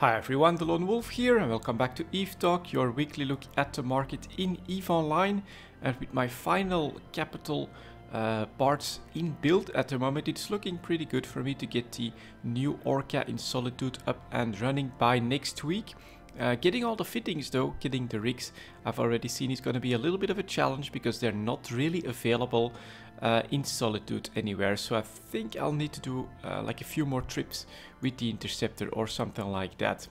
Hi everyone, delonewolf here and welcome back to EVE Talk, your weekly look at the market in EVE Online. And with my final capital parts in build at the moment, it's looking pretty good for me to get the new Orca in Solitude up and running by next week. Getting all the fittings though, getting the rigs, I've already seen is going to be a little bit of a challenge because they're not really available in Solitude anywhere. So I think I'll need to do like a few more trips with the Interceptor or something like that.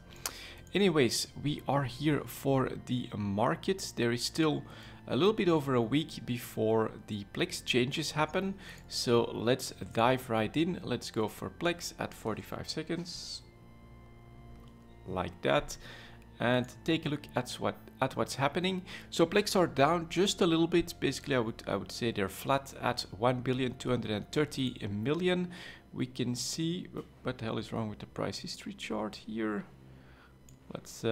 Anyways, we are here for the market. There is still a little bit over a week before the plex changes happen. So let's dive right in. Let's go for plex at 45 seconds. Like that. And take a look at what's happening. So plex are down just a little bit. Basically, I would say they're flat at 1,230,000,000. We can see what the hell is wrong with the price history chart here. Let's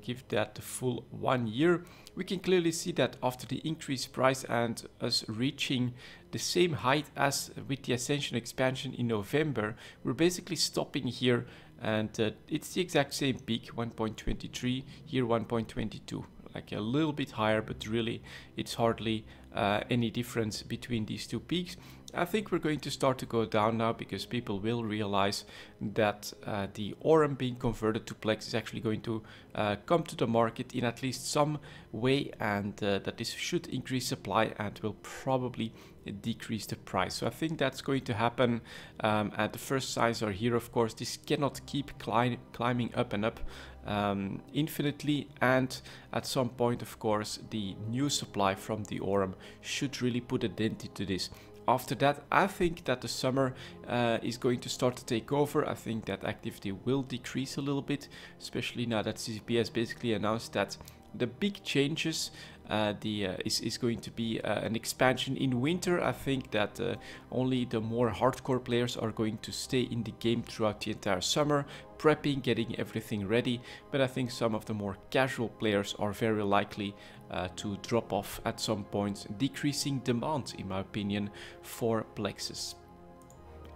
give that the full 1 year. We can clearly see that after the increased price and us reaching the same height as with the Ascension expansion in November, we're basically stopping here, and it's the exact same peak, 1.23, here 1.22. Like a little bit higher, but really it's hardly any difference between these two peaks. I think we're going to start to go down now because people will realize that the Aurum being converted to plex is actually going to come to the market in at least some way, and that this should increase supply and will probably decrease the price. So I think that's going to happen, and the first signs are here. Of course, this cannot keep climbing up and up infinitely, and at some point, of course, the new supply from the Aurum should really put a dent into this. After that, I think that the summer is going to start to take over. I think that activity will decrease a little bit, especially now that CCP has basically announced that the big changes is going to be an expansion in winter. I think that only the more hardcore players are going to stay in the game throughout the entire summer, prepping, getting everything ready. But I think some of the more casual players are very likely to drop off at some point, decreasing demand, in my opinion, for plexes.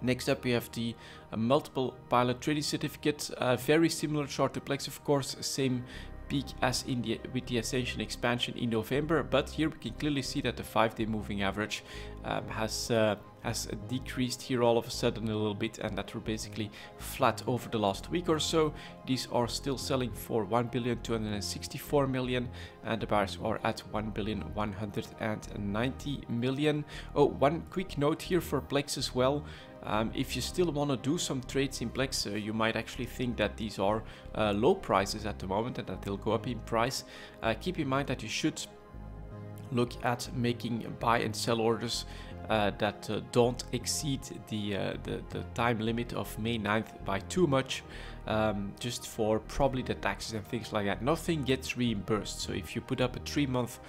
Next up, we have the multiple pilot trading certificate. Very similar chart to plex, of course, same peak as in with the Ascension expansion in November, but here we can clearly see that the 5-day moving average has decreased here all of a sudden a little bit, and that we're basically flat over the last week or so. These are still selling for 1,264,000,000, and the buyers are at 1,190,000,000. Oh, one quick note here for plex as well. If you still want to do some trades in plex, you might actually think that these are low prices at the moment and that they'll go up in price. Keep in mind that you should look at making buy and sell orders that don't exceed the time limit of May 9th by too much, just for probably the taxes and things like that. Nothing gets reimbursed, so if you put up a 3-month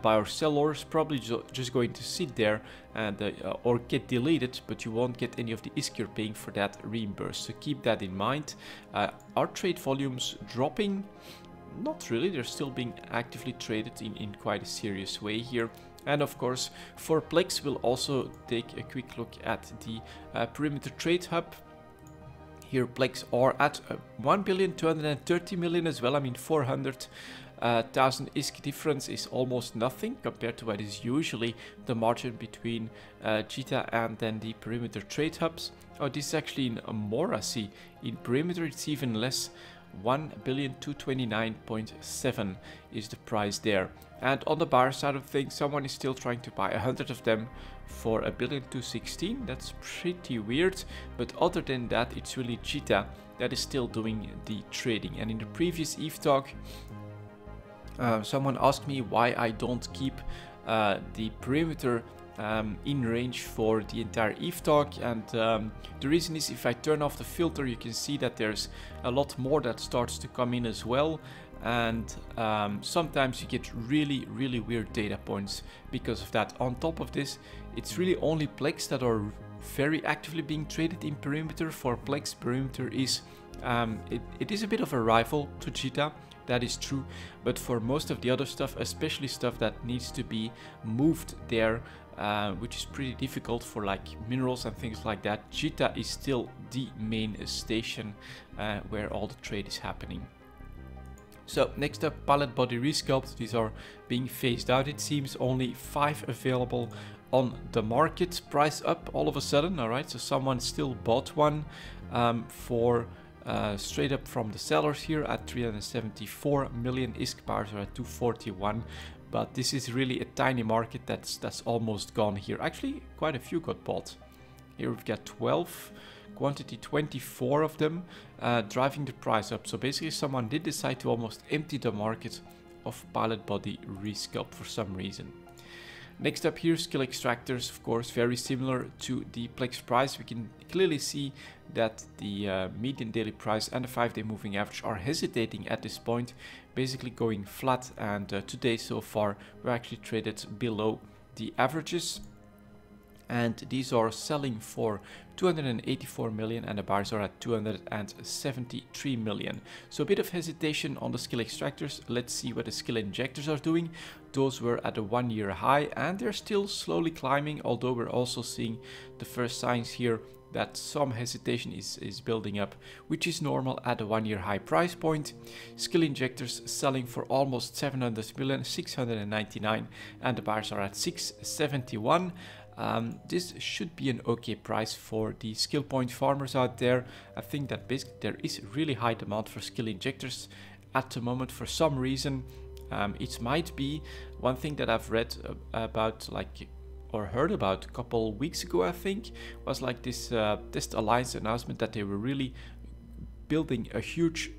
buy or sell orders, probably just going to sit there and or get deleted, but you won't get any of the ISK you're paying for that reimbursed. So keep that in mind. Are trade volumes dropping? Not really, they're still being actively traded in quite a serious way here. And of course, for plex, we'll also take a quick look at the perimeter trade hub. Here plex are at 1,230,000,000 as well. I mean, 400,000 ISK difference is almost nothing compared to what is usually the margin between Cheetah and then the perimeter trade hubs. Oh, this is actually in more, I see. In perimeter it's even less. 1,229,700 is the price there. And on the buyer side of things, someone is still trying to buy 100 of them for 1,216,000. That's pretty weird, but other than that, it's really Cheetah that is still doing the trading. And in the previous EVE talk, someone asked me why I don't keep the perimeter in range for the entire EVE talk, and the reason is if I turn off the filter, you can see that there's a lot more that starts to come in as well, and sometimes you get really weird data points because of that. On top of this, it's really only plex that are very actively being traded in perimeter. For plex, perimeter is it is a bit of a rival to Cheetah. that is true, but for most of the other stuff, especially stuff that needs to be moved there, which is pretty difficult for like minerals and things like that, Jita is still the main station where all the trade is happening. So next up, pallet body resculpt. These are being phased out. It seems only 5 available on the market. Price up all of a sudden. All right, so someone still bought one for straight up from the sellers here at 374 million. ISK bars are at 241. But this is really a tiny market that's almost gone here. Actually, quite a few got bought. Here we've got 12. Quantity 24 of them, driving the price up. So basically someone did decide to almost empty the market of pallet body resculpt for some reason. Next up here, skill extractors, of course, very similar to the plex price. We can clearly see that the median daily price and the 5-day moving average are hesitating at this point, basically going flat, and today so far we're actually traded below the averages. And these are selling for 284 million and the bars are at 273 million. So a bit of hesitation on the skill extractors. Let's see what the skill injectors are doing. Those were at a 1-year high and they're still slowly climbing, although we're also seeing the first signs here that some hesitation is building up, which is normal at a 1-year high price point. Skill injectors selling for almost 700 million, 699, and the bars are at 671. This should be an okay price for the skill point farmers out there. I think that basically there is really high demand for skill injectors at the moment for some reason. It might be one thing that I've read about, like, or heard about a couple weeks ago, I think, was like this Test Alliance announcement that they were really building a huge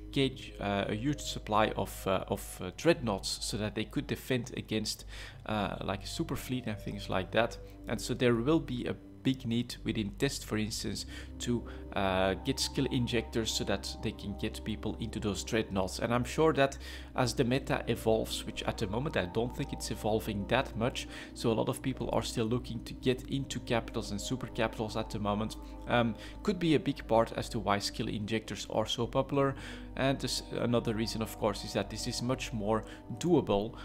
a huge supply of dreadnoughts so that they could defend against like a super fleet and things like that. And so there will be a big need within Test, for instance, to get skill injectors so that they can get people into those dreadnoughts. And I'm sure that as the meta evolves, which at the moment I don't think it's evolving that much, so a lot of people are still looking to get into capitals and super capitals at the moment, could be a big part as to why skill injectors are so popular. And this, another reason, of course, is that this is much more doable,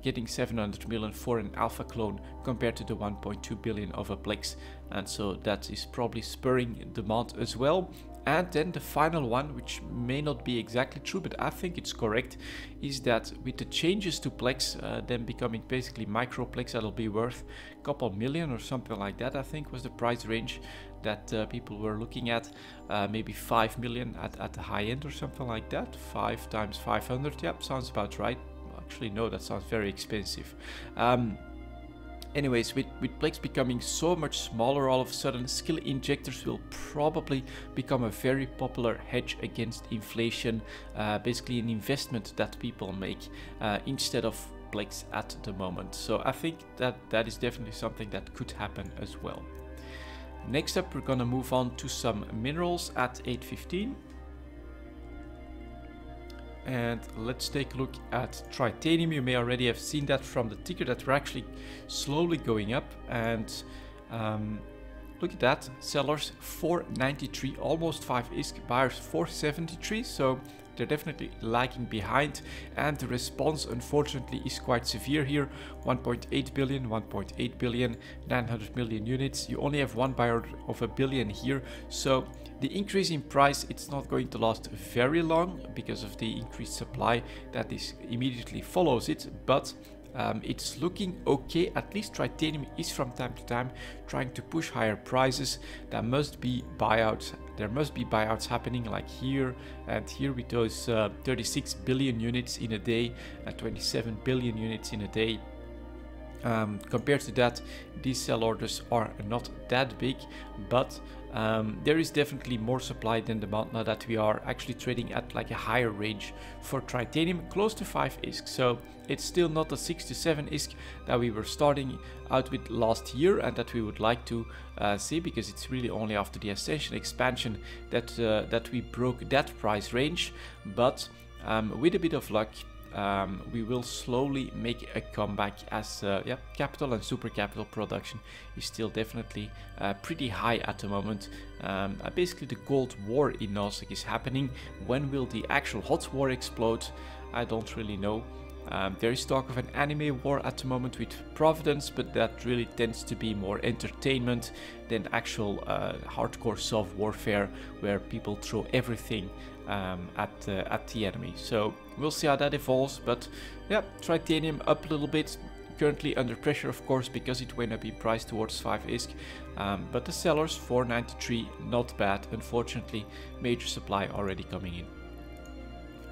getting 700 million for an alpha clone compared to the 1.2 billion of a plex. And so that is probably spurring demand as well. And then the final one, which may not be exactly true, but I think it's correct, is that with the changes to plex, them becoming basically micro plex, that'll be worth a couple million or something like that, I think was the price range that people were looking at. Maybe 5 million at the high end or something like that. 5 times 500, yep, sounds about right. Actually, no, that sounds very expensive. Anyways, with plex becoming so much smaller all of a sudden, skill injectors will probably become a very popular hedge against inflation, basically an investment that people make instead of plex at the moment. So I think that is definitely something that could happen as well. Next up, we're gonna move on to some minerals at 815. And let's take a look at titanium. You may already have seen that from the ticker that we're actually slowly going up. And look at that, sellers 493, almost 5 ISK, buyers 473. So they're definitely lagging behind, and the response unfortunately is quite severe here. 1.8 billion, 1.8 billion, 900 million units. You only have one buyer of a billion here, so the increase in price, it's not going to last very long because of the increased supply that is immediately follows it, but it's looking okay. At least titanium is from time to time trying to push higher prices. There must be buyouts. There must be buyouts happening, like here and here, with those 36 billion units in a day, 27 billion units in a day. Compared to that, these sell orders are not that big, but there is definitely more supply than demand now that we are actually trading at like a higher range for titanium, close to 5 ISK. So it's still not the 6 to 7 ISK that we were starting out with last year and that we would like to see, because it's really only after the Ascension expansion that we broke that price range. But with a bit of luck, we will slowly make a comeback as yeah, capital and super capital production is still definitely pretty high at the moment. Basically the Cold War in Nosek is happening. When will the actual hot war explode? I don't really know. There is talk of an anime war at the moment with Providence, but that really tends to be more entertainment than actual hardcore soft warfare where people throw everything at the enemy. So we'll see how that evolves, but yeah, Tritanium up a little bit. Currently under pressure, of course, because it went up in price towards 5 ISK, but the sellers 493, not bad. Unfortunately, major supply already coming in.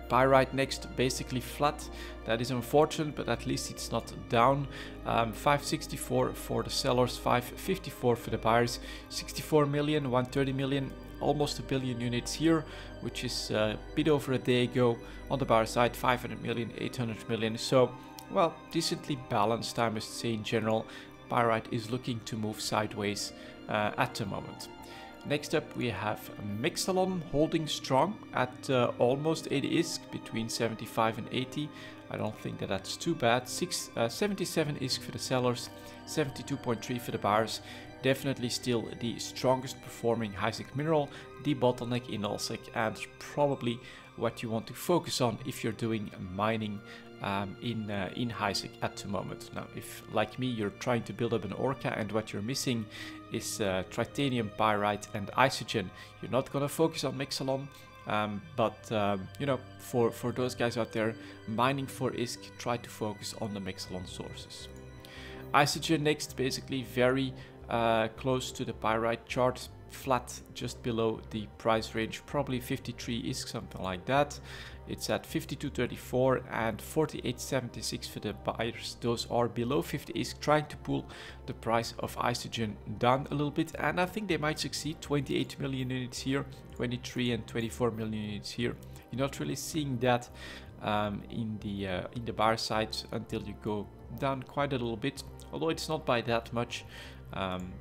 Pyrite next, basically flat. That is unfortunate, but at least it's not down. 564 for the sellers, 554 for the buyers. 64 million, 130 million, almost a billion units here, which is a bit over a day ago. On the buyer side, 500 million, 800 million. So, well, decently balanced, I must say. In general, Pyrite is looking to move sideways at the moment. Next up we have Mixalon holding strong at almost 80 ISK, between 75 and 80. I don't think that that's too bad. 77 ISK for the sellers, 72.3 for the buyers. Definitely still the strongest performing HiSec mineral, the bottleneck in Nullsec, and probably what you want to focus on if you're doing mining in HiSec at the moment. Now, if like me you're trying to build up an Orca and what you're missing is Tritanium, Pyrite and Isogen, you're not gonna focus on Mixalon. You know, for those guys out there mining for ISK, try to focus on the Mixalon sources. Isogen next, basically very close to the Pyrite chart, flat just below the price range, probably 53 ISK, something like that. It's at 52.34 and 48.76 for the buyers. Those are below 50 ISK, trying to pull the price of Isogen down a little bit, and I think they might succeed. 28 million units here, 23 and 24 million units here. You're not really seeing that in the buyer side until you go down quite a little bit, although it's not by that much.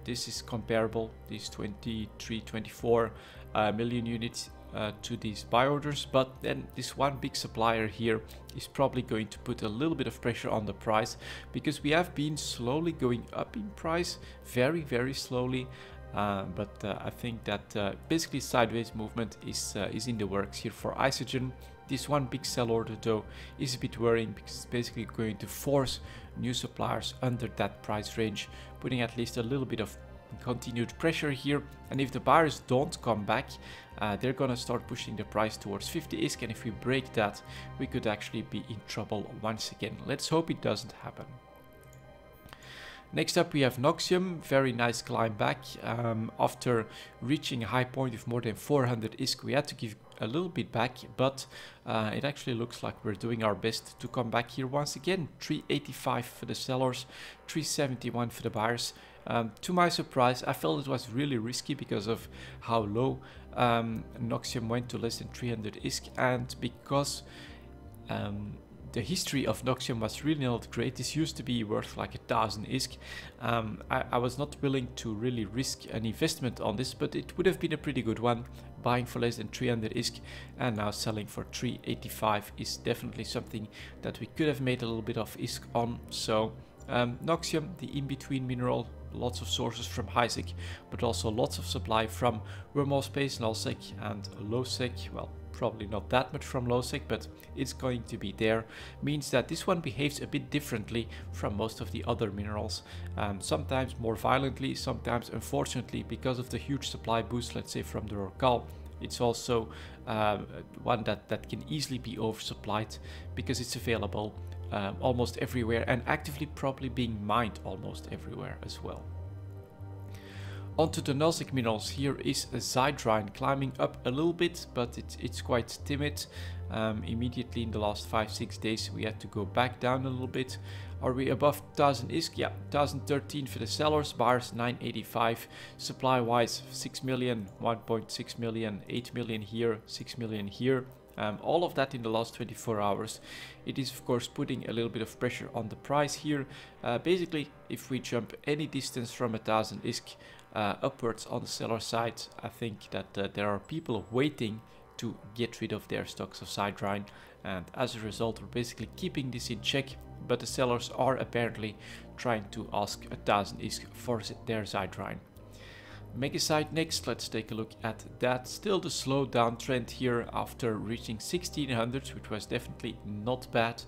This is comparable, these 23, 24 million units to these buy orders, but then this one big supplier here is probably going to put a little bit of pressure on the price, because we have been slowly going up in price, very slowly, but I think that basically sideways movement is in the works here for Isogen. This one big sell order though is a bit worrying, because it's basically going to force new suppliers under that price range, putting at least a little bit of continued pressure here. And if the buyers don't come back, they're gonna start pushing the price towards 50 ISK, and if we break that, we could actually be in trouble once again. Let's hope it doesn't happen. Next up we have Noxium, very nice climb back. After reaching a high point of more than 400 ISK, we had to give a little bit back, but it actually looks like we're doing our best to come back here once again. 385 for the sellers, 371 for the buyers. To my surprise, I felt it was really risky because of how low Noxium went to less than 300 ISK, and because the history of Noxium was really not great. This used to be worth like 1000 ISK. I was not willing to really risk an investment on this, but it would have been a pretty good one. Buying for less than 300 ISK and now selling for 385 is definitely something that we could have made a little bit of ISK on. So Noxium, the in-between mineral, lots of sources from HiSec, but also lots of supply from Wormhole Space, Nullsec and Lowsec. Well, probably not that much from Lowsec, but it's going to be there. Means that this one behaves a bit differently from most of the other minerals. Sometimes more violently, sometimes unfortunately, because of the huge supply boost, let's say from the Rorcal. It's also one that can easily be oversupplied because it's available almost everywhere and actively probably being mined almost everywhere as well. Onto the Nullsec minerals, here is a Zydrine climbing up a little bit, but it's quite timid. Immediately in the last 5-6 days we had to go back down a little bit. Are we above 1000 ISK? Yeah, 1013 for the sellers, buyers 985. Supply wise 6 million, 1.6 million, 8 million here, 6 million here. All of that in the last 24 hours. It is of course putting a little bit of pressure on the price here. Basically, if we jump any distance from 1000 ISK upwards on the seller side, I think that there are people waiting to get rid of their stocks of Sidrine, and as a result we're basically keeping this in check, but the sellers are apparently trying to ask 1000 ISK for their Sidrine. Megasite next, let's take a look at that. Still the slow downtrend here after reaching 1600, which was definitely not bad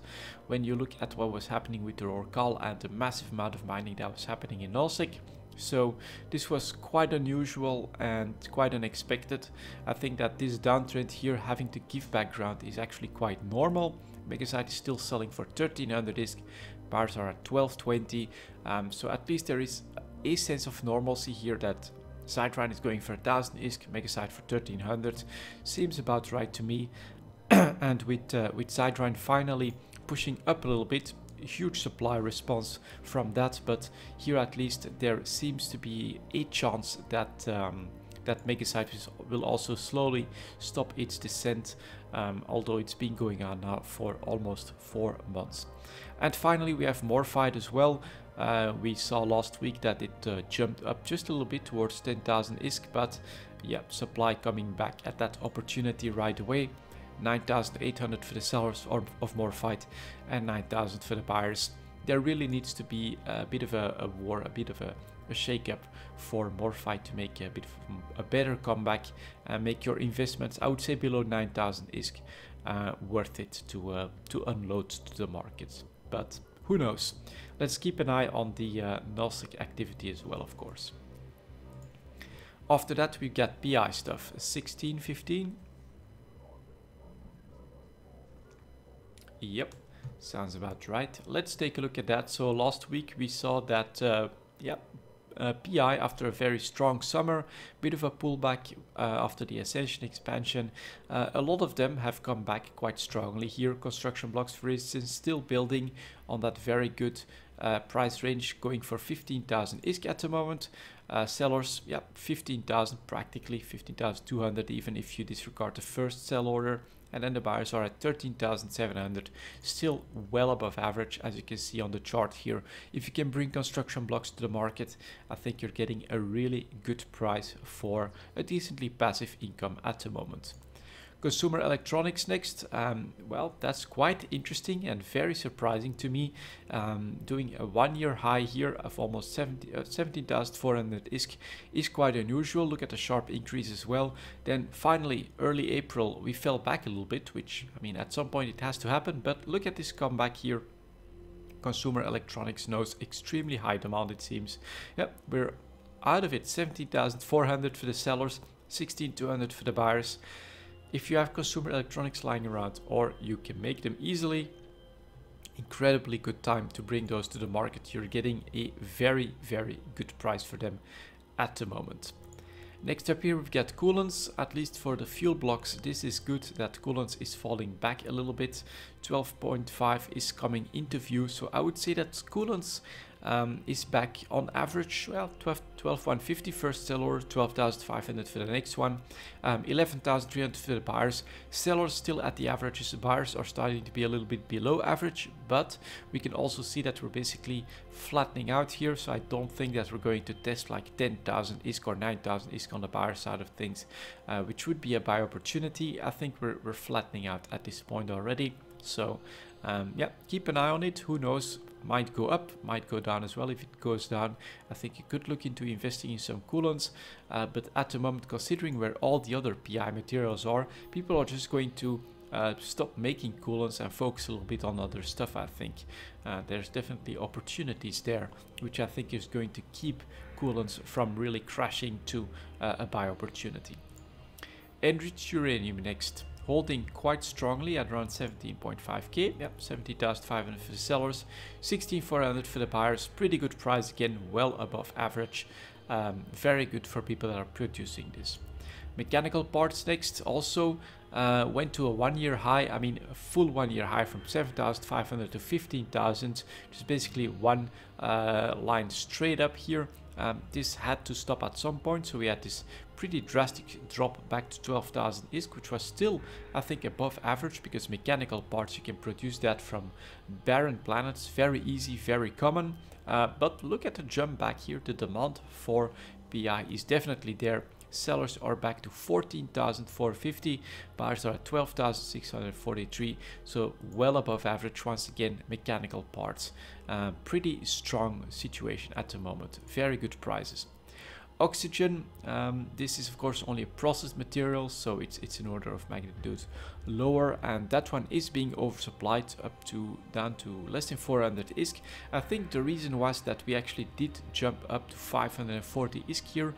when you look at what was happening with the Rorcal and the massive amount of mining that was happening in Nullsec. So this was quite unusual and quite unexpected. I think that this downtrend here having to give back ground is actually quite normal. Megasite is still selling for 1300 ISK, bars are at 1220, so at least there is a sense of normalcy here that Sidrine is going for 1000 ISK, Megasite for 1300, seems about right to me. And with Sidrine finally pushing up a little bit, huge supply response from that, but here at least there seems to be a chance that that Megasite will also slowly stop its descent, although it's been going on now for almost 4 months. And finally we have Morphite as well. We saw last week that it jumped up just a little bit towards 10,000 ISK, but yeah, supply coming back at that opportunity right away. 9,800 for the sellers of Morphite and 9,000 for the buyers. There really needs to be a bit of a war, a bit of a shake-up for Morphite to make a bit of a better comeback and make your investments, I would say below 9,000 ISK, worth it to unload to the markets. But who knows? Let's keep an eye on the Nullsec activity as well, of course. After that we got PI stuff, 1615. Yep, sounds about right. Let's take a look at that. So last week we saw that PI, after a very strong summer, bit of a pullback after the Ascension expansion. A lot of them have come back quite strongly here. Construction blocks, for instance, still building on that very good price range, going for 15,000 ISK at the moment. Sellers, yeah, 15,000 practically, 15,200 even if you disregard the first sell order. And then the buyers are at 13,700, still well above average, as you can see on the chart here. If you can bring construction blocks to the market, I think you're getting a really good price for a decently passive income at the moment. Consumer electronics next. Well, that's quite interesting and very surprising to me. Doing a 1-year high here of almost 17,400 ISK is quite unusual. Look at the sharp increase as well. Then finally, early April, we fell back a little bit, which, I mean, at some point it has to happen. But look at this comeback here. Consumer electronics knows extremely high demand, it seems. Yep, we're out of it. 17,400 for the sellers, 16,200 for the buyers. If you have consumer electronics lying around or you can make them easily, incredibly good time to bring those to the market. You're getting a very, very good price for them at the moment. Next up here we've got coolants. At least for the fuel blocks, this is good that coolants is falling back a little bit. 12.5 is coming into view, so I would say that coolants is back on average. Well, 12,150 first sell order, 12,500 for the next one, 11,300 for the buyers. Sellers still at the averages. The buyers are starting to be a little bit below average, but we can also see that we're basically flattening out here. So I don't think that we're going to test like 10,000 ISK or 9,000 ISK on the buyer side of things, which would be a buy opportunity. I think we're flattening out at this point already. So yeah, keep an eye on it. Who knows? Might go up, might go down as well. If it goes down, I think you could look into investing in some coolants. But at the moment, considering where all the other PI materials are, people are just going to stop making coolants and focus a little bit on other stuff, I think. There's definitely opportunities there, which I think is going to keep coolants from really crashing to a buy opportunity. Enriched uranium next. Holding quite strongly at around 17.5k. Yep, 17,500 for the sellers, 16,400 for the buyers. Pretty good price again, well above average. Very good for people that are producing this. Mechanical parts next also went to a 1-year high. I mean, a full 1-year high from 7,500 to 15,000, which is basically one line straight up here. This had to stop at some point, so we had this pretty drastic drop back to 12,000 ISK, which was still, I think, above average, because mechanical parts, you can produce that from barren planets, very easy, very common. But look at the jump back here. The demand for PI is definitely there. sellers are back to 14,450, buyers are at 12,643, so well above average. Once again, mechanical parts, pretty strong situation at the moment, very good prices. Oxygen, this is of course only a processed material, so it's an order of magnitude lower, and that one is being oversupplied down to less than 400 ISK. I think the reason was that we actually did jump up to 540 ISK here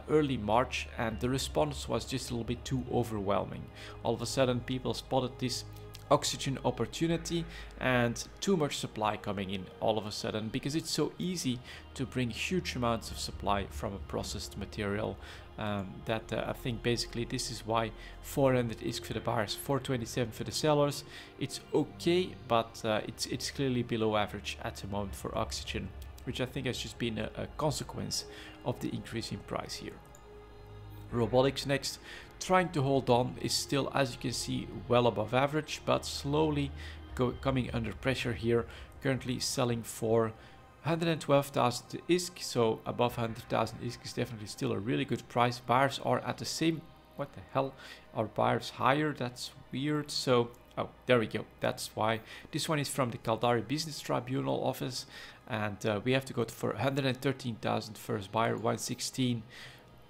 early March, and the response was just a little bit too overwhelming. All of a sudden people spotted this oxygen opportunity and too much supply coming in all of a sudden, because it's so easy to bring huge amounts of supply from a processed material, that I think basically this is why 400 ISK for the buyers, 427 for the sellers. It's okay, but it's clearly below average at the moment for oxygen, which I think has just been a consequence of the increase in price here. Robotics next, trying to hold on, is still, as you can see, well above average, but slowly coming under pressure here. Currently selling for 112,000 ISK, so above 100,000 ISK is definitely still a really good price. Buyers are at the same, what the hell, are buyers higher? That's weird. So, oh, there we go, that's why. This one is from the Caldari Business Tribunal office, and we have to go for 113,000 first buyer, 116.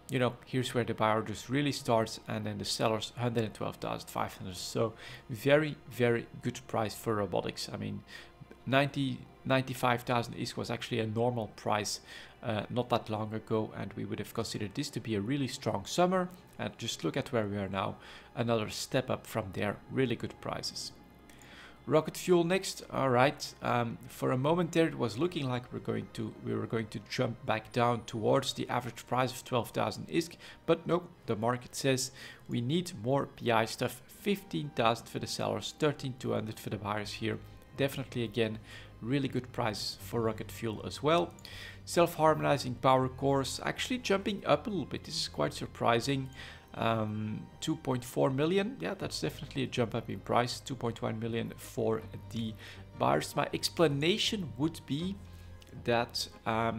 You know, here's where the buyer just really starts, and then the sellers 112,500. So very, very good price for robotics. I mean, 95,000 ISK was actually a normal price not that long ago, and we would have considered this to be a really strong summer. And just look at where we are now, another step up from there. Really good prices. Rocket fuel next. All right, for a moment there it was looking like we were going to jump back down towards the average price of 12,000 ISK, but no, the market says we need more PI stuff. 15,000 for the sellers, 13,200 for the buyers here. Definitely again really good prices for rocket fuel as well. Self-harmonizing power cores actually jumping up a little bit. This is quite surprising. 2.4 million, yeah, that's definitely a jump up in price. 2.1 million for the buyers. My explanation would be that I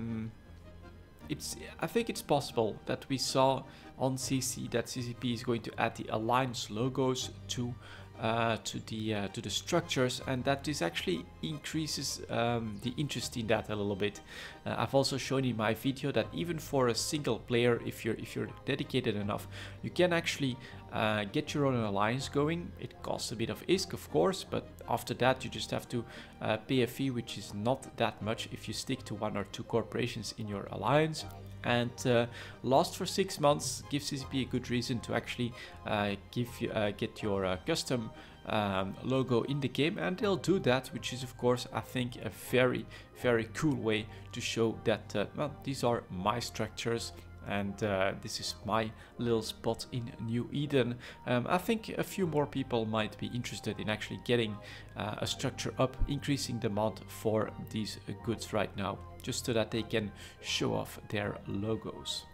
think it's possible that we saw on CC that CCP is going to add the alliance logos to the structures, and that this actually increases the interest in that a little bit. I've also shown in my video that even for a single player, if you're dedicated enough, you can actually get your own alliance going. It costs a bit of ISK, of course, but after that you just have to pay a fee, which is not that much if you stick to 1 or 2 corporations in your alliance. And last for 6 months gives CCP a good reason to actually get your custom logo in the game, and they'll do that, which is of course I think a very, very cool way to show that well, these are my structures, and this is my little spot in New Eden. I think a few more people might be interested in actually getting a structure up, increasing demand for these goods right now, just so that they can show off their logos.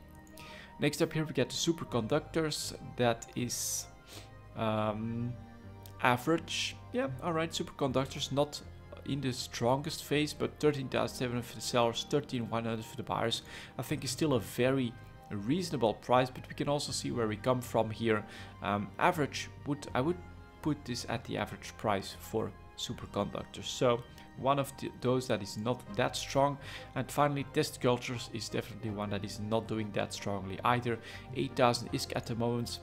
Next up here we get the superconductors. That is average. Yeah, alright, superconductors not in the strongest phase, but 13,700 for the sellers, 13,100 for the buyers. I think is still a very reasonable price, but we can also see where we come from here. Average, I would put this at the average price for superconductors. So one of those that is not that strong. And finally, test cultures is definitely one that is not doing that strongly either. 8,000 ISK at the moment,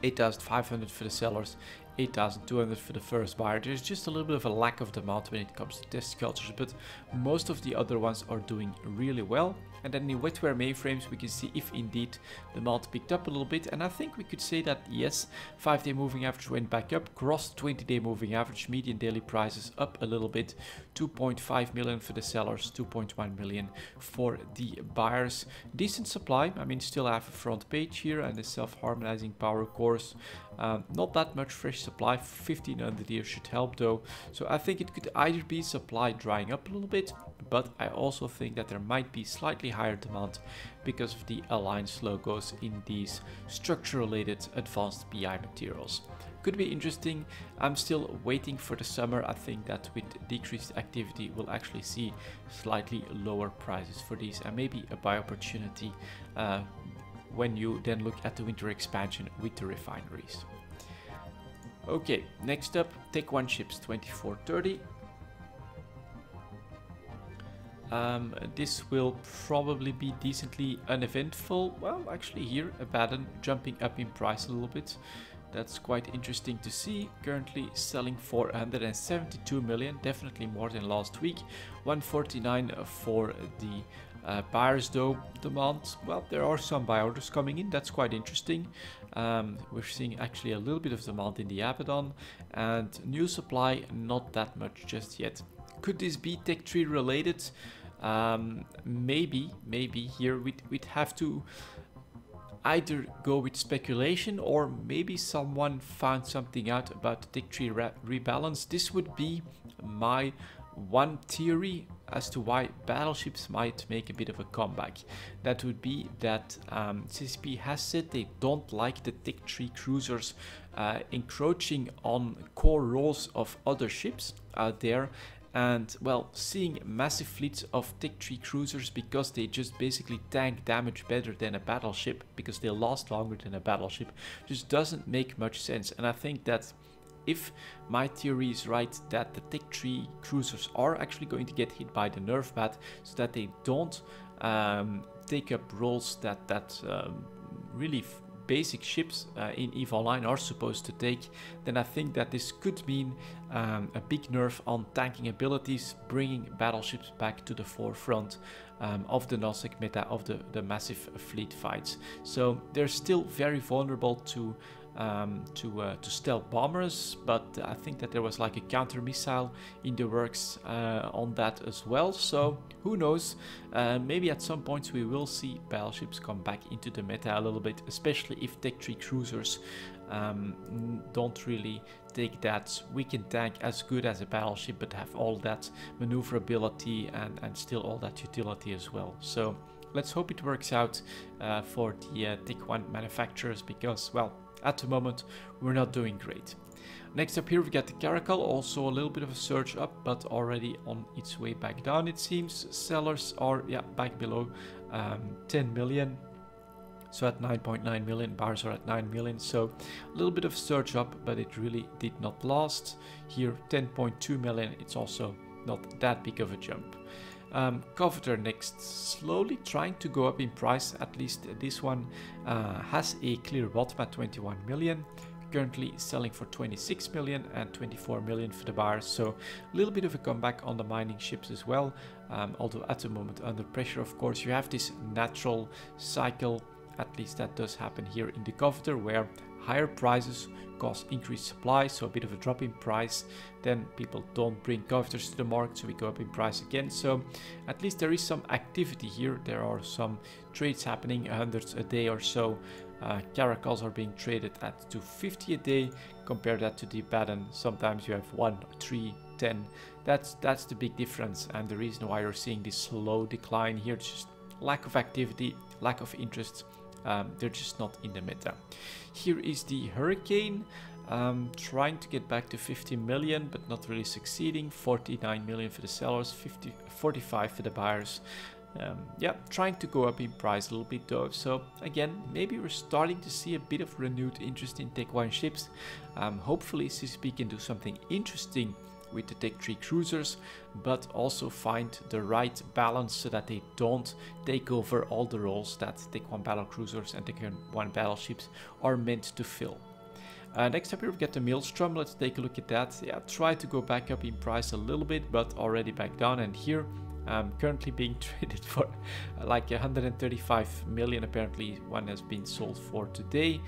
8,500 for the sellers, 8,200 for the first buyer. There's just a little bit of a lack of demand when it comes to test cultures, but most of the other ones are doing really well. And then in wetware mainframes we can see if indeed demand picked up a little bit, and I think we could say that yes, 5-day moving average went back up, crossed 20-day moving average, median daily prices up a little bit, 2.5 million for the sellers, 2.1 million for the buyers. Decent supply, I mean still have a front page here and the self-harmonizing power cores. Not that much fresh supply, 1500 here should help though. So I think it could either be supply drying up a little bit, but I also think that there might be slightly higher demand because of the alliance logos in these structure related advanced PI materials. Could be interesting. I'm still waiting for the summer. I think that with decreased activity we'll actually see slightly lower prices for these and maybe a buy opportunity when you then look at the winter expansion with the refineries. Okay, next up, Take One ships 2430. This will probably be decently uneventful. Well, actually here, Abaddon jumping up in price a little bit. That's quite interesting to see. Currently selling for 172 million, definitely more than last week. 149 for the buyers though. Demand, well, there are some buy orders coming in, that's quite interesting. We're seeing actually a little bit of demand in the Abaddon, and new supply not that much just yet. Could this be Tech 3 related? Maybe here we'd have to either go with speculation, or maybe someone found something out about the Tech 3 rebalance. This would be my one theory as to why battleships might make a bit of a comeback. That would be that CCP has said they don't like the Tech 3 cruisers encroaching on core roles of other ships out there. And well, seeing massive fleets of Tech 3 cruisers because they just basically tank damage better than a battleship, because they last longer than a battleship, just doesn't make much sense. And I think that if my theory is right, that the Tech 3 cruisers are actually going to get hit by the nerf bat, so that they don't take up roles that really basic ships in EVE Online are supposed to take, then I think that this could mean a big nerf on tanking abilities, bringing battleships back to the forefront of the Nosec meta, of the massive fleet fights. So they're still very vulnerable to stealth bombers, but I think that there was like a counter missile in the works on that as well. So who knows, maybe at some point we will see battleships come back into the meta a little bit, especially if Tech 3 cruisers don't really take that weakened tank as good as a battleship, but have all that maneuverability and still all that utility as well. So let's hope it works out for the Tech 1 manufacturers, because, well, at the moment we're not doing great. Next up here we got the Caracal, also a little bit of a surge up, but already on its way back down it seems. Sellers are back below 10 million. So at 9.9 million, buyers are at 9 million, so a little bit of surge up, but it really did not last. Here 10.2 million, it's also not that big of a jump. Coveter next, slowly trying to go up in price. At least this one has a clear bottom at 21 million, currently selling for 26 million and 24 million for the buyers. So a little bit of a comeback on the mining ships as well, although at the moment under pressure. Of course, you have this natural cycle, at least that does happen here in the Coveter, where higher prices cause increased supply, so a bit of a drop in price, then people don't bring Coveters to the market, so we go up in price again. So at least there is some activity here. There are some trades happening, 100 a day or so. Caracals are being traded at 250 a day. Compare that to the Abaddon, sometimes you have 1, 3, 10. That's the big difference, and the reason why you're seeing this slow decline here, just lack of activity, lack of interest. They're just not in the meta. Here is the Hurricane, trying to get back to 50 million, but not really succeeding. 49 million for the sellers, 45 for the buyers. Trying to go up in price a little bit though. So again, maybe we're starting to see a bit of renewed interest in Tech 1 ships. Hopefully CCP can do something interesting with the Tech 3 cruisers, but also find the right balance so that they don't take over all the roles that Tech 1 battle cruisers and Tech 1 battleships are meant to fill. Next up here we get the Maelstrom. Let's take a look at that. Try to go back up in price a little bit, but already back down, and here currently being traded for like 135 million. Apparently one has been sold for today,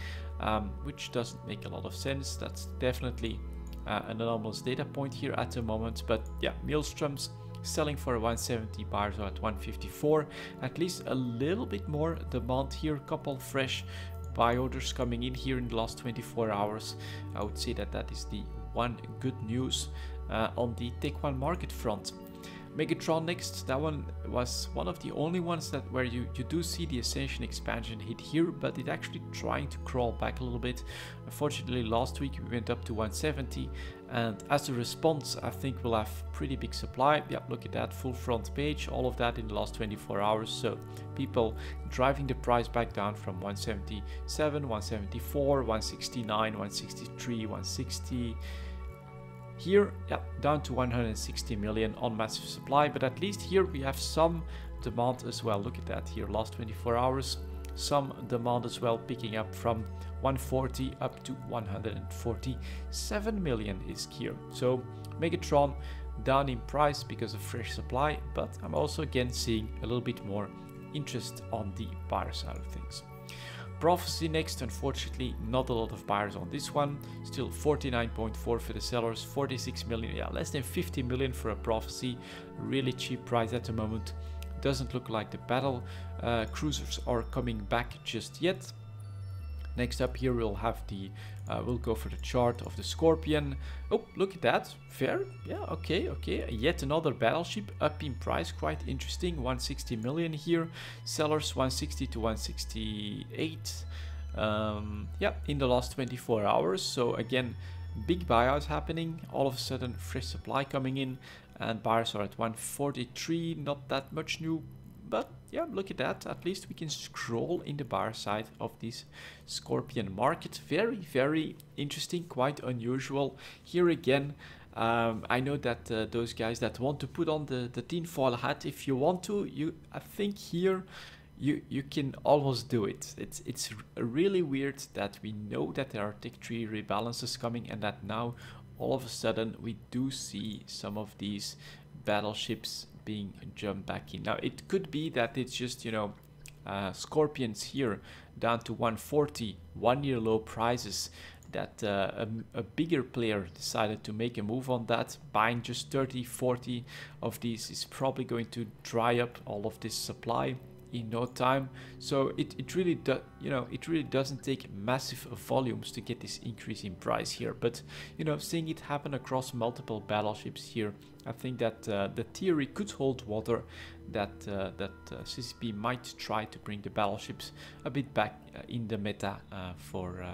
which doesn't make a lot of sense. That's definitely an anomalous data point here at the moment, but Maelstroms selling for 170, buyers are at 154. At least a little bit more demand here, couple fresh buy orders coming in here in the last 24 hours. I would say that is the one good news on the Tech 1 market front. Megatron next. That one was one of the only ones that where you do see the Ascension expansion hit here, but it actually trying to crawl back a little bit. Unfortunately, last week we went up to 170, and as a response, I think we'll have pretty big supply. Yeah, look at that full front page, all of that in the last 24 hours. So people driving the price back down from 177, 174, 169, 163, 160. Here, yeah, down to 160 million on massive supply, but at least here we have some demand as well. Look at that here, last 24 hours, some demand as well, picking up from 140 up to 147 million is here. So Megatron down in price because of fresh supply, but I'm also again seeing a little bit more interest on the buyer side of things. Prophecy next, unfortunately not a lot of buyers on this one, still 49.4 for the sellers, 46 million, yeah, less than 50 million for a Prophecy, really cheap price at the moment. Doesn't look like the battle cruisers are coming back just yet. Next up here we'll have the, we'll go for the chart of the Scorpion. Oh, look at that, fair, yeah, okay, yet another battleship up in price, quite interesting, 160 million here, sellers 160 to 168, yeah, in the last 24 hours, so again, big buyouts happening, all of a sudden fresh supply coming in, and buyers are at 143, not that much new. But yeah, look at that. At least we can scroll in the buyer side of this Scorpion market. Very, very interesting, quite unusual. Here again, I know that those guys that want to put on the tinfoil hat, if you want to, I think here you can almost do it. It's really weird that we know that there are tech tree rebalances coming, and that now all of a sudden we do see some of these battleships being jumped back in. Now it could be that it's just, you know, Scorpions here down to 140, 1 year low prices, that a bigger player decided to make a move on that. Buying just 30, 40 of these is probably going to dry up all of this supply in no time. So it really does, you know, it really doesn't take massive volumes to get this increase in price here, but you know, seeing it happen across multiple battleships here, I think that the theory could hold water, that CCP might try to bring the battleships a bit back in the meta for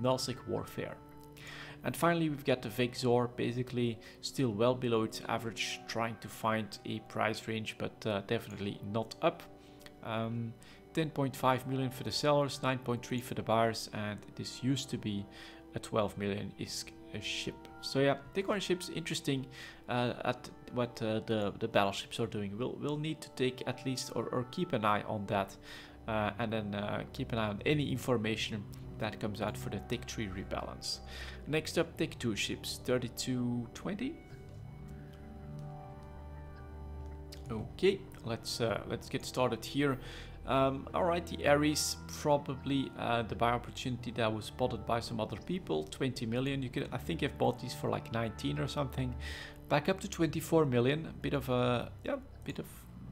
nullsec warfare. And finally we've got the Vexor, basically still well below its average, trying to find a price range, but definitely not up. 10.5 million for the sellers, 9.3 for the buyers, and this used to be a 12 million ISK a ship. So yeah, Bitcoin ships interesting at what the battleships are doing. We'll need to take at least or keep an eye on that, and then keep an eye on any information that comes out for the Tech 3 rebalance. Next up, Tech 2 ships, 3220. Okay, let's get started here. All right, the Ares, probably the buy opportunity that was spotted by some other people. 20 million. You could, I think, I've bought these for like 19 or something. Back up to 24 million. A bit of a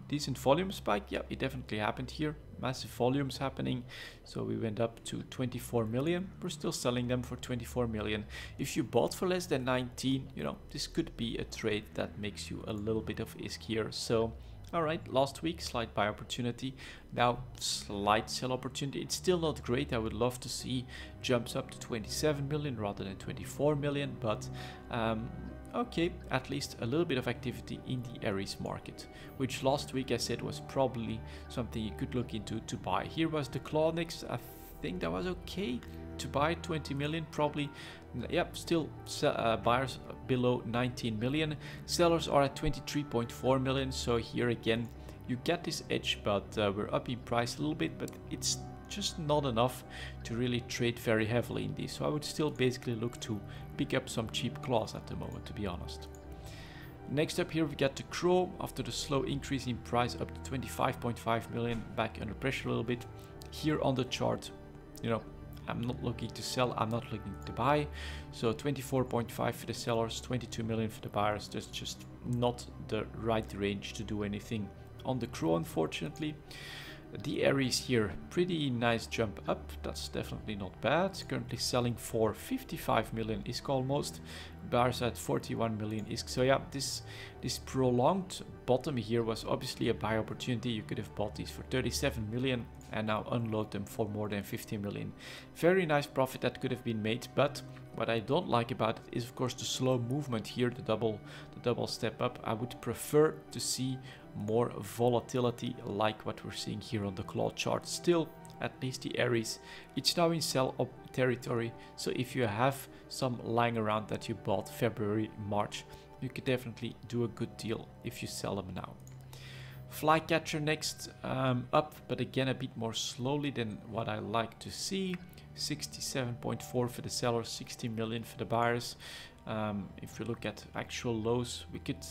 decent volume spike. Yeah, it definitely happened here. Massive volumes happening. So we went up to 24 million. We're still selling them for 24 million. If you bought for less than 19, you know, this could be a trade that makes you a little bit of ISK here. So, all right, last week, slight buy opportunity. Now, slight sell opportunity. It's still not great. I would love to see jumps up to 27 million rather than 24 million. But, okay, at least a little bit of activity in the Ares market, which last week I said was probably something you could look into to buy. Here was the Claw next. I think that was okay to buy, 20 million probably. Yep, still buyers below 19 million. Sellers are at 23.4 million. So here again, you get this edge, but we're up in price a little bit, but it's just not enough to really trade very heavily in these. So I would still basically look to pick up some cheap claws at the moment, to be honest. Next up here we got the Crow. After the slow increase in price up to 25.5 million, back under pressure a little bit. Here on the chart, you know, I'm not looking to sell, I'm not looking to buy. So 24.5 for the sellers, 22 million for the buyers. That's just not the right range to do anything on the Crow, unfortunately. The Aries here, pretty nice jump up, that's definitely not bad. Currently selling for 55 million ISK almost. Bars at 41 million ISK. So yeah, this prolonged bottom here was obviously a buy opportunity. You could have bought these for 37 million and now unload them for more than 50 million. Very nice profit that could have been made, but what I don't like about it is of course the slow movement here, the double step up. I would prefer to see more volatility like what we're seeing here on the claw chart. Still, at least the Aries, it's now in sell up territory, so if you have some lying around that you bought February, March, you could definitely do a good deal if you sell them now. Flycatcher next, up, but again a bit more slowly than what I like to see. 67.4 for the sellers, 60 million for the buyers. If we look at actual lows, we could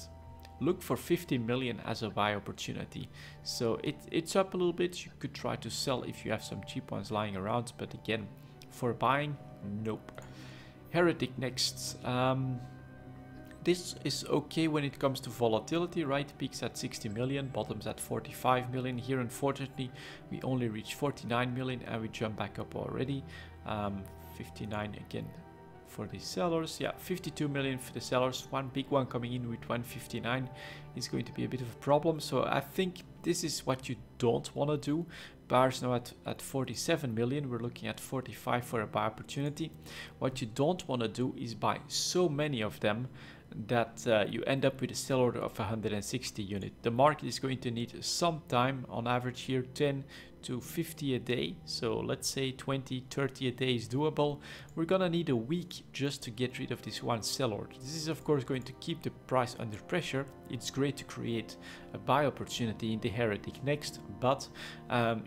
look for 50 million as a buy opportunity. So it's up a little bit. You could try to sell if you have some cheap ones lying around, but again, for buying, nope. Heretic next. This is okay when it comes to volatility, right? Peaks at 60 million, bottoms at 45 million. Here, unfortunately, we only reached 49 million and we jump back up already. 59 again for the sellers. Yeah, 52 million for the sellers. One big one coming in with 159 is going to be a bit of a problem. So I think this is what you don't want to do. Buyers now at 47 million. We're looking at 45 for a buy opportunity. What you don't want to do is buy so many of them that you end up with a sell order of 160 unit. The market is going to need some time, on average here 10 to 50 a day. So let's say 20, 30 a day is doable. We're gonna need a week just to get rid of this one sell order. This is of course going to keep the price under pressure. It's great to create a buy opportunity in the Heretic next, but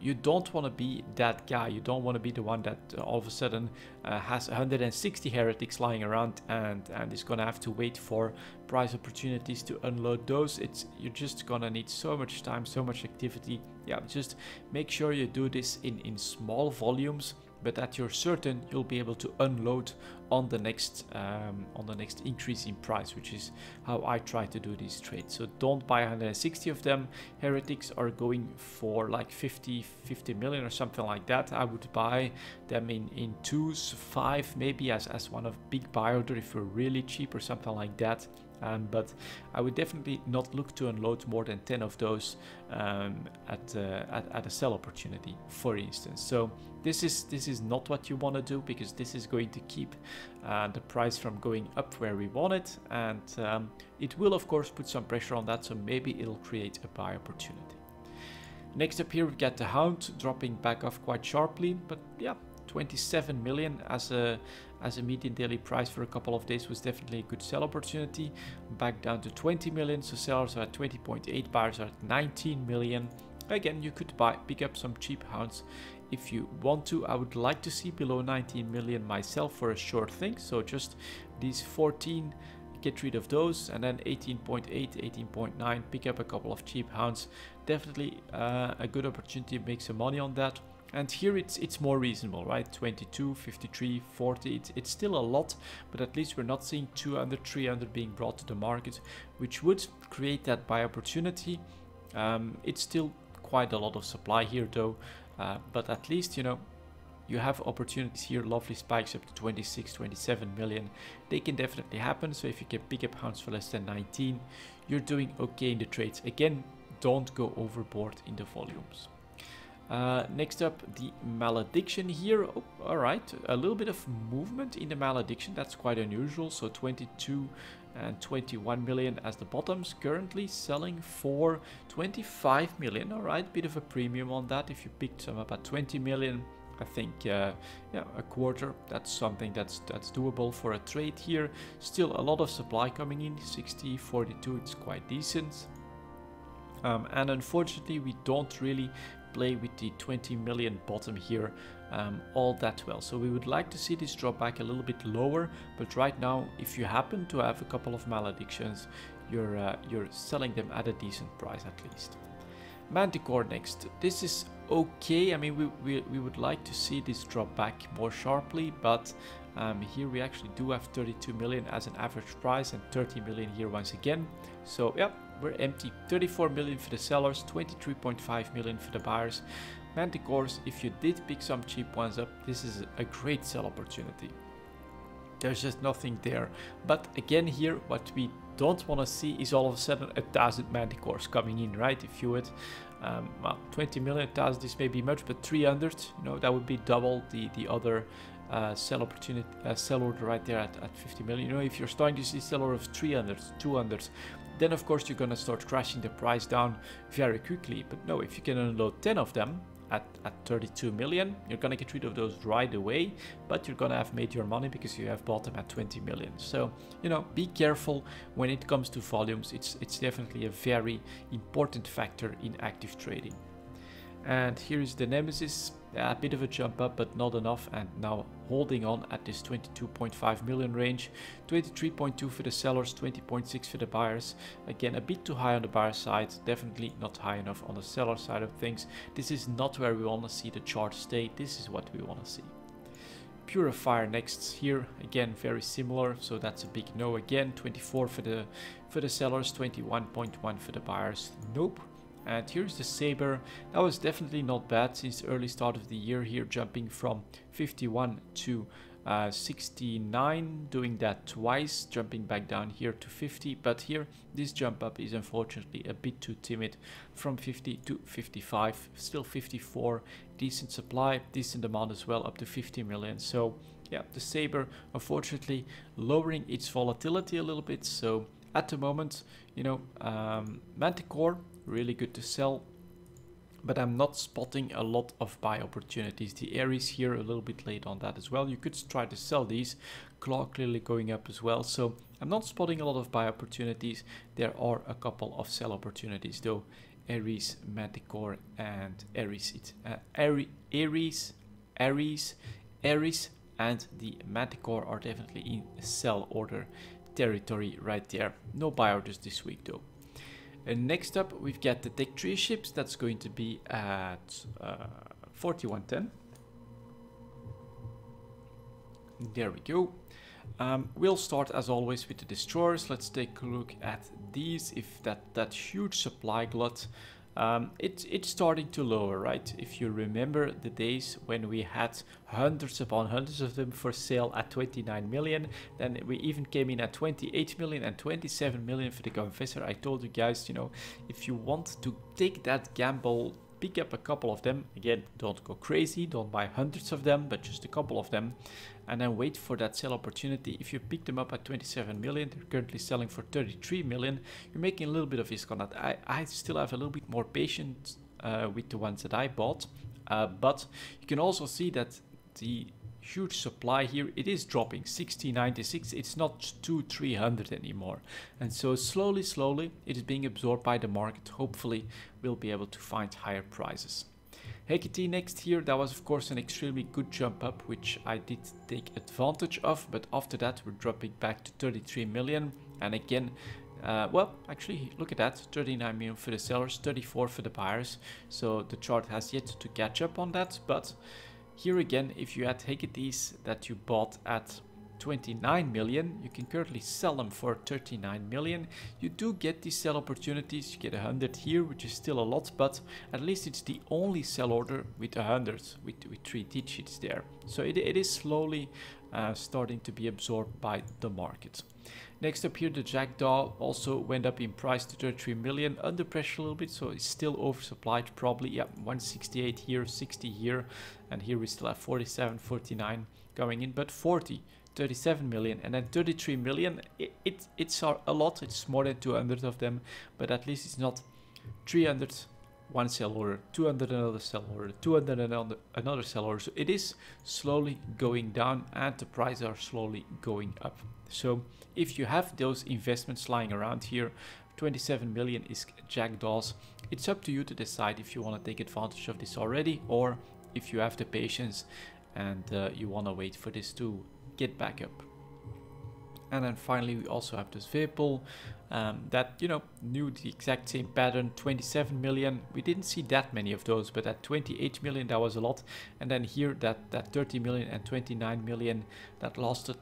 you don't want to be that guy. You don't want to be the one that all of a sudden has 160 Heretics lying around and is gonna have to wait for price opportunities to unload those. You're just gonna need so much time, so much activity. Yeah, just make sure you do this in small volumes, but that you're certain you'll be able to unload on the next increase in price, which is how I try to do these trades. So don't buy 160 of them. Heretics are going for like 50 million or something like that. I would buy them in 2s, 5 maybe as one of big buy order if you're really cheap or something like that. But I would definitely not look to unload more than 10 of those at a sell opportunity, for instance. So this is not what you want to do, because this is going to keep the price from going up where we want it, and it will of course put some pressure on that. So maybe it'll create a buy opportunity. Next up here, we've got the Hound dropping back off quite sharply, but yeah, 27 million as a median daily price for a couple of days was definitely a good sell opportunity. Back down to 20 million, so sellers are at 20.8, buyers are at 19 million. Again, you could pick up some cheap Hounds if you want to. I would like to see below 19 million myself for a short thing, so just these 14, get rid of those, and then 18.8, 18.9, pick up a couple of cheap Hounds. Definitely a good opportunity to make some money on that. And here it's more reasonable, right? 22, 53, 40, it's still a lot, but at least we're not seeing 200, 300 being brought to the market, which would create that buy opportunity. It's still quite a lot of supply here though, but at least, you know, you have opportunities here, lovely spikes up to 26, 27 million. They can definitely happen, so if you can pick up Hounds for less than 19, you're doing okay in the trades. Again, don't go overboard in the volumes. Next up, the Malediction here. Oh, all right, a little bit of movement in the Malediction. That's quite unusual. So 22 and 21 million as the bottoms, currently selling for 25 million. All right, bit of a premium on that. If you picked some up at 20 million, I think yeah, a quarter, that's something that's doable for a trade here. Still a lot of supply coming in, 60, 42, it's quite decent. And unfortunately, we don't really play with the 20 million bottom here all that well. So we would like to see this drop back a little bit lower, but right now, if you happen to have a couple of Maledictions, you're selling them at a decent price at least. Manticore next. This is okay. I mean, we would like to see this drop back more sharply, but here we actually do have 32 million as an average price and 30 million here once again. So yeah, we're empty. 34 million for the sellers, 23.5 million for the buyers. Manticores, if you did pick some cheap ones up, this is a great sell opportunity. There's just nothing there. But again here, what we don't want to see is all of a sudden 1,000 manticores coming in, right? If you would, well, 20 million, 1,000, this may be much, but 300, you know, that would be double the other sell opportunity, sell order right there at 50 million. You know, if you're starting to see sell order of 300, 200, then of course you're gonna start crashing the price down very quickly. But no, if you can unload 10 of them at 32 million, you're gonna get rid of those right away, but you're gonna have made your money because you have bought them at 20 million. So, you know, be careful when it comes to volumes. It's definitely a very important factor in active trading. And here is the Nemesis, a bit of a jump up, but not enough, and now holding on at this 22.5 million range. 23.2 for the sellers, 20.6 for the buyers. Again, a bit too high on the buyer side, definitely not high enough on the seller side of things. This is not where we want to see the chart stay. This is what we want to see. Purifier next here, again very similar, so that's a big no again. 24 for the sellers, 21.1 for the buyers. Nope. And here's the Saber. That was definitely not bad since the early start of the year here, jumping from 51 to 69, doing that twice, jumping back down here to 50. But here, this jump up is unfortunately a bit too timid, from 50 to 55, still 54, decent supply, decent demand as well, up to 50 million. So yeah, the Saber unfortunately lowering its volatility a little bit. So at the moment, you know, Manticore, really good to sell, but I'm not spotting a lot of buy opportunities. The Aries here a little bit late on that as well. You could try to sell these. Claw clearly going up as well, so I'm not spotting a lot of buy opportunities. There are a couple of sell opportunities though. Aries, Manticore, and Aries. It's Aries and the Manticore are definitely in sell order territory right there. No buy orders this week though. And next up, we've got the Tech 3 ships. That's going to be at 4110. There we go. We'll start as always with the destroyers. Let's take a look at these. If that huge supply glut, it's starting to lower, right? If you remember the days when we had hundreds upon hundreds of them for sale at 29 million, then we even came in at 28 million and 27 million for the Confessor. I told you guys, you know, if you want to take that gamble, pick up a couple of them. Again, don't go crazy, don't buy hundreds of them, but just a couple of them, and then wait for that sell opportunity. If you pick them up at 27 million, they're currently selling for 33 million, you're making a little bit of risk on that. I still have a little bit more patience with the ones that I bought, but you can also see that the huge supply here, it is dropping 60.96. It's not 200-300 anymore, and so slowly it is being absorbed by the market. Hopefully we'll be able to find higher prices. Hecate next here, that was of course an extremely good jump up, which I did take advantage of, but after that we're dropping back to 33 million, and again, well, actually look at that, 39 million for the sellers, 34 for the buyers, so the chart has yet to catch up on that. But here again, if you had Hecates that you bought at 29 million, you can currently sell them for 39 million. You do get these sell opportunities. You get 100 here, which is still a lot, but at least it's the only sell order with 100, with 3 digits there. So it is slowly starting to be absorbed by the market. Next up here, the Jackdaw also went up in price to 33 million, under pressure a little bit, so it's still oversupplied probably. Yeah, 168 here, 60 here, and here we still have 47, 49 going in, but 40, 37 million, and then 33 million. It's a lot. It's more than 200 of them, but at least it's not 300 one sell order, 200 another sell order, 200 another sell order. So it is slowly going down, and the prices are slowly going up. So if you have those investments lying around here, 27 million is Jackdaws. It's up to you to decide if you want to take advantage of this already, or if you have the patience and you want to wait for this to get back up. And then finally we also have this Vapul that, you know, knew the exact same pattern, 27 million. We didn't see that many of those, but at 28 million, that was a lot. And then here that 30 million and 29 million that lasted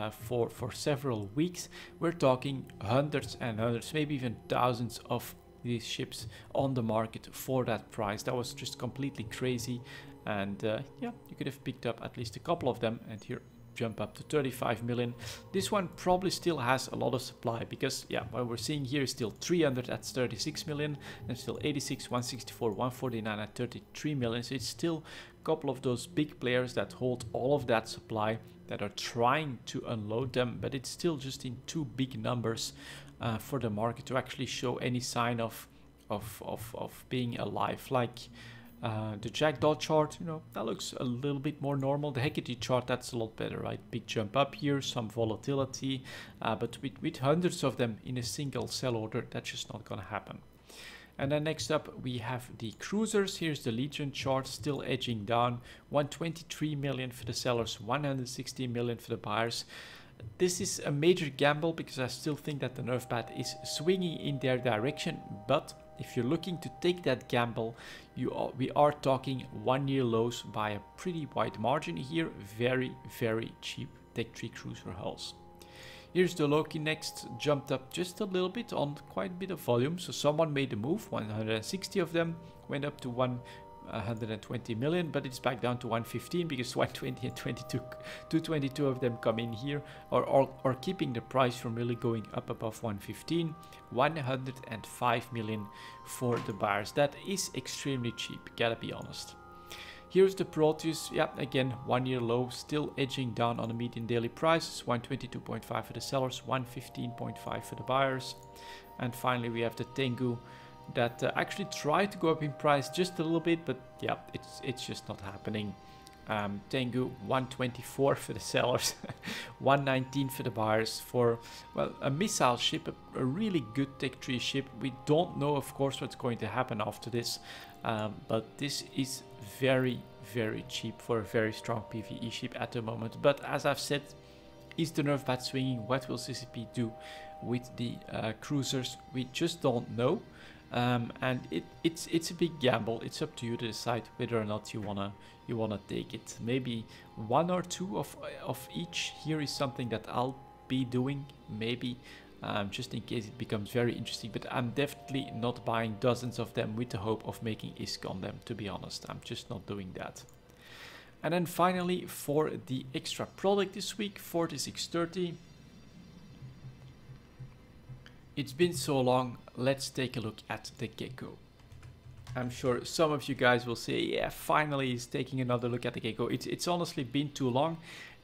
for several weeks. We're talking hundreds and hundreds, maybe even thousands of these ships on the market for that price. That was just completely crazy. And yeah, you could have picked up at least a couple of them. And here jump up to 35 million. This one probably still has a lot of supply because, yeah, what we're seeing here is still 300 at 36 million and still 86, 164, 149 at 33 million. So it's still a couple of those big players that hold all of that supply that are trying to unload them, but it's still just in too big numbers for the market to actually show any sign of being alive. Like the Jackdaw chart, you know, that looks a little bit more normal. The Hecate chart, that's a lot better, right? Big jump up here, some volatility, but with hundreds of them in a single sell order, that's just not gonna happen. And then next up we have the cruisers. Here's the Legion chart, still edging down. 123 million for the sellers, 160 million for the buyers. This is a major gamble because I still think that the nerf bat is swinging in their direction, but if you're looking to take that gamble, we are talking 1 year lows by a pretty wide margin here. Very, very cheap Tech 3 cruiser hulls. Here's the Loki next, jumped up just a little bit on quite a bit of volume. So someone made a move, 160 of them, went up to 120 million, but it's back down to 115 because 120 and 222 of them come in here, or keeping the price from really going up above 115. 105 million for the buyers. That is extremely cheap, gotta be honest. Here's the Proteus, yeah, again 1 year low, still edging down on the median daily prices. 122.5 for the sellers, 115.5 for the buyers. And finally we have the Tengu that actually tried to go up in price just a little bit, but yeah, it's just not happening. Tengu 124 for the sellers, 119 for the buyers for, well, a missile ship, a really good Tech 3 ship. We don't know, of course, what's going to happen after this, but this is very, very cheap for a very strong PvE ship at the moment. But as I've said, is the nerf bat swinging? What will CCP do with the cruisers? We just don't know. And it's a big gamble. It's up to you to decide whether or not you wanna take it. Maybe one or two of each here is something that I'll be doing, maybe, just in case it becomes very interesting. But I'm definitely not buying dozens of them with the hope of making ISK on them, to be honest. I'm just not doing that. And then finally, for the extra product this week, 4630. It's been so long, let's take a look at the Gecko. I'm sure some of you guys will say, yeah, finally he's taking another look at the Gecko. It's honestly been too long.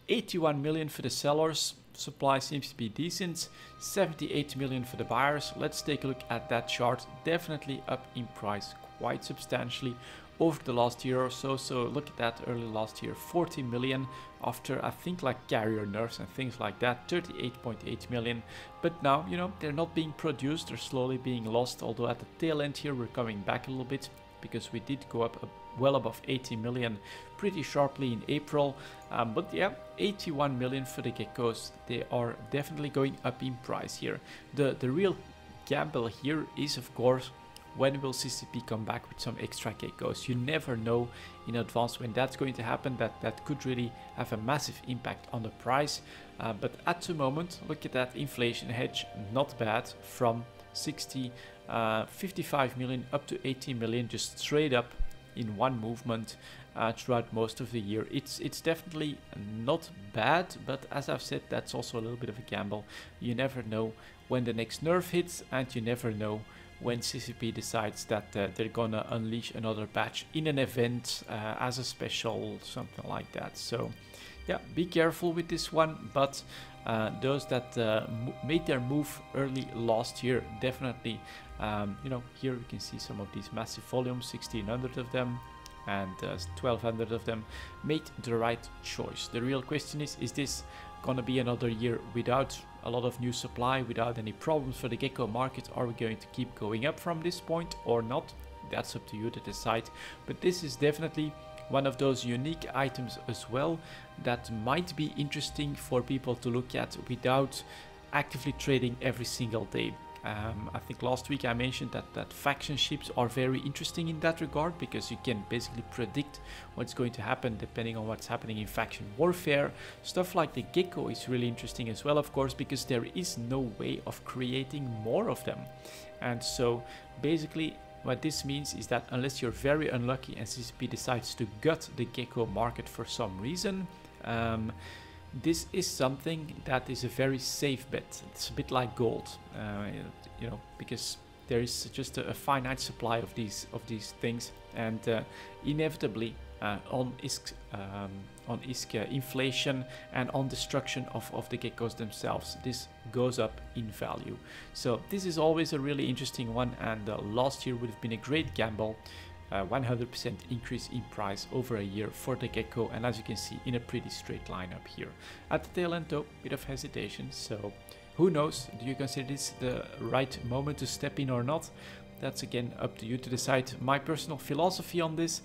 81 million for the sellers, supply seems to be decent. 78 million for the buyers. Let's take a look at that chart. Definitely up in price quite substantially over the last year or so. So look at that, early last year, 40 million after, I think, like carrier nerfs and things like that, 38.8 million. But now, you know, they're not being produced, they're slowly being lost, although at the tail end here we're coming back a little bit because we did go up well above 80 million pretty sharply in April. But yeah, 81 million for the Geckos. They are definitely going up in price here. The real gamble here is, of course, when will CCP come back with some extra Geckos? You never know in advance when that's going to happen. That could really have a massive impact on the price. But at the moment, look at that inflation hedge, not bad, from 55 million up to 80 million, just straight up in one movement throughout most of the year. It's definitely not bad, but as I've said, that's also a little bit of a gamble. You never know when the next nerf hits, and you never know when CCP decides that they're gonna unleash another batch in an event as a special, something like that. So yeah, be careful with this one, but those that made their move early last year, definitely, you know, here we can see some of these massive volumes, 1600 of them and 1200 of them, made the right choice. The real question is this gonna be another year without a lot of new supply, without any problems for the Gecko market? Are we going to keep going up from this point or not? That's up to you to decide. But this is definitely one of those unique items as well that might be interesting for people to look at without actively trading every single day. I think last week I mentioned that faction ships are very interesting in that regard, because you can basically predict what's going to happen depending on what's happening in faction warfare. Stuff like the Gecko is really interesting as well, of course, because there is no way of creating more of them. And so basically what this means is that unless you're very unlucky and CCP decides to gut the Gecko market for some reason, this is something that is a very safe bet. It's a bit like gold, you know, because there is just a finite supply of these things, and inevitably on ISK inflation and on destruction of the geckos themselves, this goes up in value. So this is always a really interesting one, and last year would have been a great gamble. 100% increase in price over a year for the Gecko, and as you can see, in a pretty straight line up here. At the tail end though, bit of hesitation, so who knows, do you consider this the right moment to step in or not? That's again up to you to decide. My personal philosophy on this,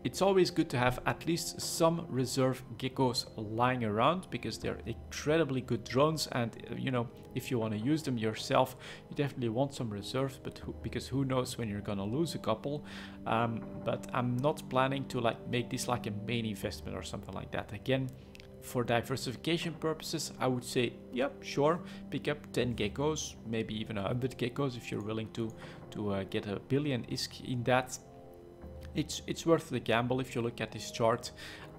it's always good to have at least some reserve geckos lying around, because they're incredibly good drones, and you know, if you want to use them yourself, you definitely want some reserves, but because who knows when you're gonna lose a couple. But I'm not planning to like make this like a main investment or something like that. Again, for diversification purposes, I would say, yep, sure, pick up 10 geckos, maybe even 100 geckos if you're willing to get a billion ISK in that. It's worth the gamble if you look at this chart,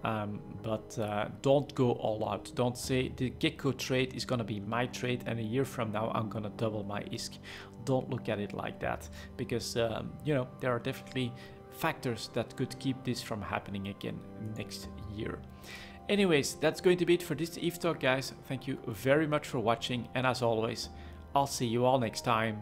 but don't go all out. Don't say the Gecko trade is gonna be my trade and a year from now I'm gonna double my ISK. Don't look at it like that, because you know, there are definitely factors that could keep this from happening again next year. Anyways, that's going to be it for this EVE Talk, guys. Thank you very much for watching, and as always, I'll see you all next time.